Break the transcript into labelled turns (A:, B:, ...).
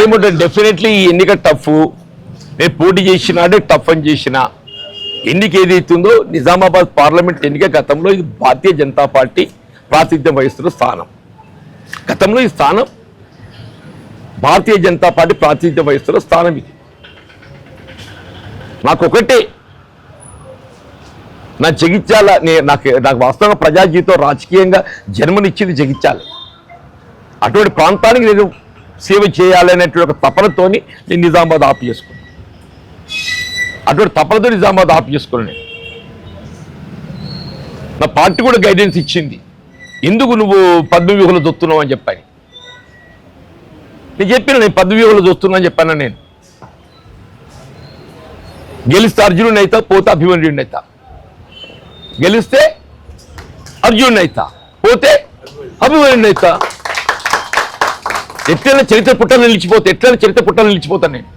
A: నాదేమంటారు definitely ఈ ఎన్నిక tough. నేను పోటీ చేసినాడే టఫ్ అని చేసిన ఎన్నిక ఏదైతుందో నిజామాబాద్ పార్లమెంట్ ఎన్నిక గతంలో ఇది భారతీయ జనతా పార్టీ ప్రాతినిధ్యం వహిస్తున్న స్థానం. గతంలో ఈ స్థానం భారతీయ జనతా పార్టీ ప్రాతినిధ్యం వహిస్తున్న స్థానం. ఇది నాకొకటే, నా జగిత్యాల నాకు వాస్తవంగా ప్రజా జీవితం రాజకీయంగా జన్మనిచ్చింది జగిత్యాల. అటువంటి ప్రాంతానికి నేను సేవ చేయాలనేటువంటి ఒక తపనతోని నేను నిజామాబాద్ ఆపు చేసుకున్నాను. అటువంటి తపనతో నిజామాబాద్ ఆపు చేసుకున్నాను. నేను నా పార్టీ కూడా గైడెన్స్ ఇచ్చింది, ఎందుకు నువ్వు పద్మవ్యూహంలో దొస్తున్నావు అని చెప్పాను. నేను చెప్పిన నేను పద్మవ్యూహంలో దొస్తున్నా అని చెప్పాను. నేను గెలిస్తే అర్జునుడిని అవుతా, పోతే అభిమన్యుడిని అవుతా. గెలిస్తే అర్జునుడిని అవుతా, పోతే అభిమన్యుడిని అవుతా. ఎట్లైనా చరిత్ర పుట్టలు నిలిచిపోతా నేను.